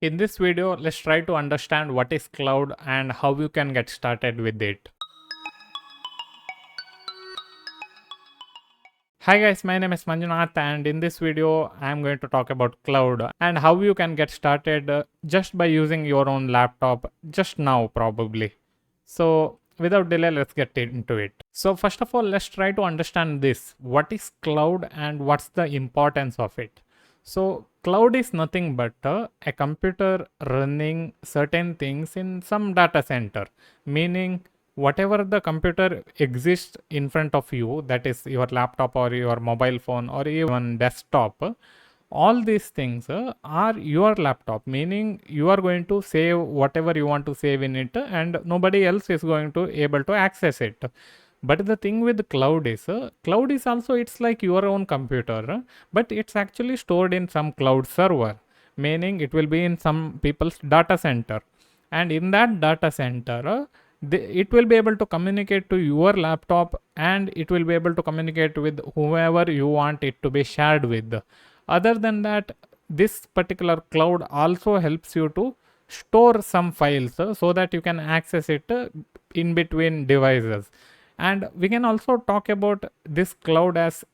In this video, let's try to understand what is cloud and how you can get started with it. Hi guys, my name is Manjunath and in this video, I am going to talk about cloud and how you can get started just by using your own laptop just now probably. So without delay, let's get into it. So first of all, let's try to understand this. What is cloud and what's the importance of it? So cloud is nothing but a computer running certain things in some data center, meaning whatever the computer exists in front of you, that is your laptop or your mobile phone or even desktop, all these things are your laptop, meaning you are going to save whatever you want to save in it and nobody else is going to able to access it. But the thing with cloud is also, it's like your own computer, but it's actually stored in some cloud server, meaning it will be in some people's data center, and in that data center it will be able to communicate to your laptop and it will be able to communicate with whoever you want it to be shared with. Other than that, this particular cloud also helps you to store some files so that you can access it in between devices. And we can also talk about this cloud as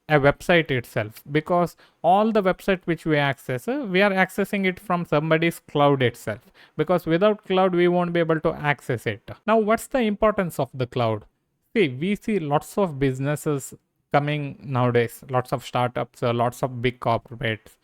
a website itself, because all the website which we access, we are accessing it from somebody's cloud itself, because without cloud we won't be able to access it. Now what's the importance of the cloud? See, we see lots of businesses coming nowadays, lots of startups, lots of big corporates.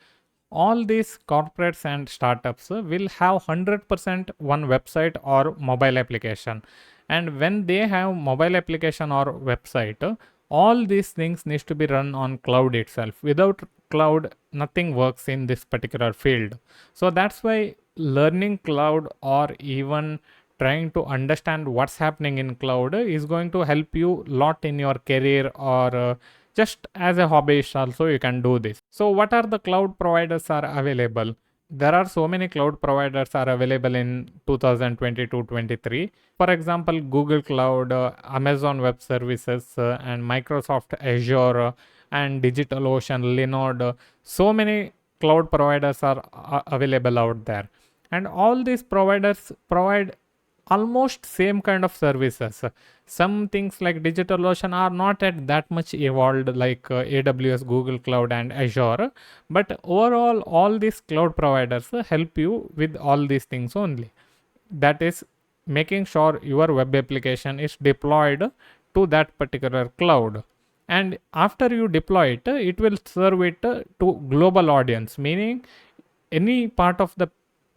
All these corporates and startups will have 100% one website or mobile application, and when they have mobile application or website, all these things needs to be run on cloud itself. Without cloud, nothing works in this particular field. So that's why learning cloud or even trying to understand what's happening in cloud is going to help you lot in your career, or just as a hobbyist also you can do this. So what are the cloud providers are available? There are so many cloud providers are available in 2022-23. For example, Google Cloud, Amazon Web Services, and Microsoft Azure, and DigitalOcean, Linode. So many cloud providers are available out there, and all these providers provide almost same kind of services. Some things like DigitalOcean are not at that much evolved like AWS, Google Cloud and Azure, but overall all these cloud providers help you with all these things only. That is making sure your web application is deployed to that particular cloud, and after you deploy it, it will serve it to global audience, meaning any part of the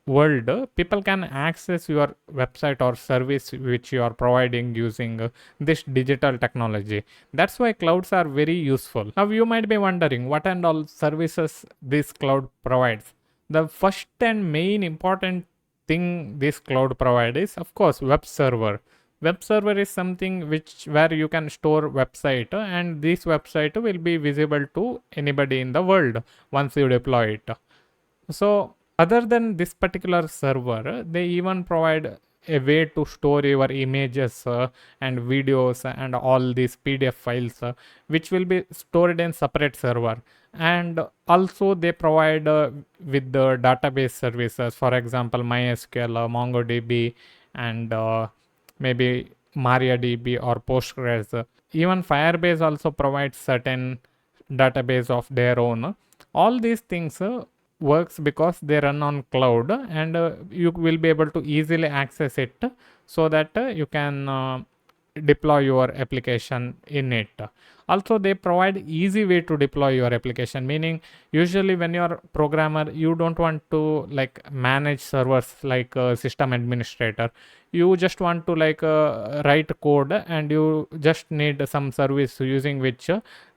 world, people can access your website or service which you are providing using this digital technology. That's why clouds are very useful. Now you might be wondering what and all services this cloud provides. The first and main important thing this cloud provides is, of course, web server. Web server is something which where you can store website, and this website will be visible to anybody in the world once you deploy it. So other than this particular server, they even provide a way to store your images and videos and all these PDF files, which will be stored in separate server. And also they provide with the database services, for example, MySQL, MongoDB, and maybe MariaDB or Postgres. Even Firebase also provides certain database of their own. All these things works because they run on cloud, and you will be able to easily access it so that you can deploy your application in it. Also they provide easy way to deploy your application, meaning usually when you're a programmer, you don't want to like manage servers like a system administrator. You just want to like write code, and you just need some service using which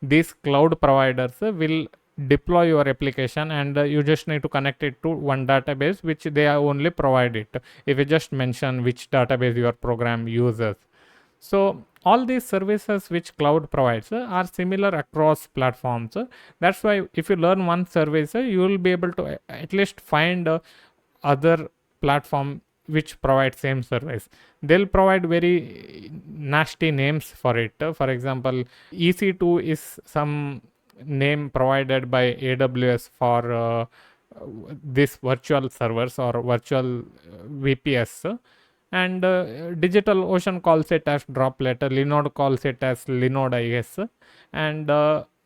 these cloud providers will deploy your application, and you just need to connect it to one database which they are only provide it if you just mention which database your program uses. So all these services which cloud provides are similar across platforms. That's why if you learn one service, you will be able to at least find other platform which provide same service. They'll provide very nasty names for it. For example, EC2 is some name provided by AWS for these virtual servers or virtual VPS. And DigitalOcean calls it as Droplet, Linode calls it as Linode, I guess, and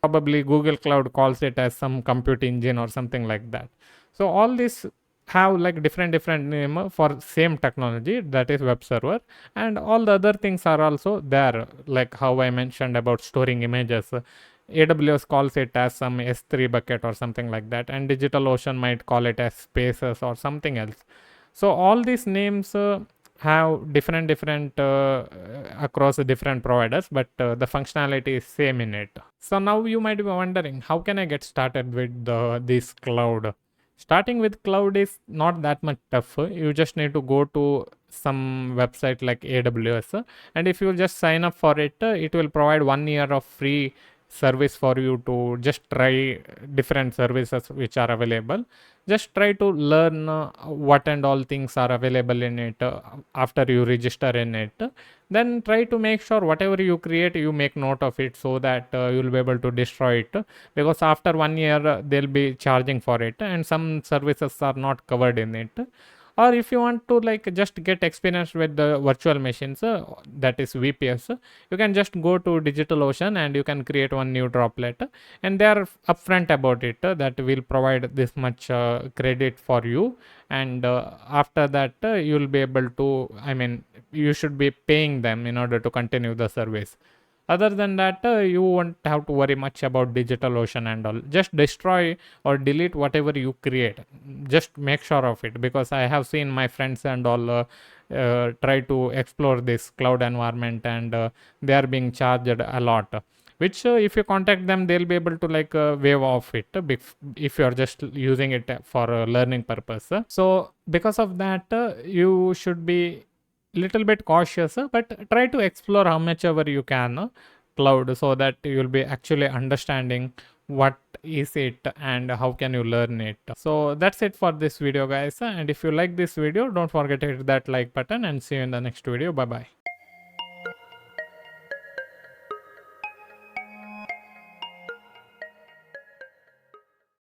probably Google Cloud calls it as some compute engine or something like that. So all these have like different name for same technology, that is web server, and all the other things are also there, like how I mentioned about storing images. AWS calls it as some S3 bucket or something like that, and DigitalOcean might call it as Spaces or something else. So all these names have different across the different providers, but the functionality is same in it. So now you might be wondering, how can I get started with this cloud? Starting with cloud is not that much tough. You just need to go to some website like AWS, and if you just sign up for it, it will provide 1 year of free service for you to just try different services which are available. Just try to learn what and all things are available in it after you register in it. Then try to make sure whatever you create, you make note of it, so that you'll be able to destroy it, because after 1 year they'll be charging for it, and some services are not covered in it. Or if you want to like just get experience with the virtual machines, that is VPS, you can just go to DigitalOcean and you can create one new droplet, and they are upfront about it, that will provide this much credit for you, and after that you'll be able to, I mean, you should be paying them in order to continue the service. Other than that, you won't have to worry much about DigitalOcean and all. Just destroy or delete whatever you create. Just make sure of it, because I have seen my friends and all try to explore this cloud environment, and they are being charged a lot. Which if you contact them, they'll be able to like waive off it if you're just using it for a learning purpose. So because of that, you should be little bit cautious, but try to explore how much ever you can cloud, so that you'll be actually understanding what is it and how can you learn it. So that's it for this video, guys, and if you like this video, don't forget to hit that like button, and see you in the next video. Bye bye.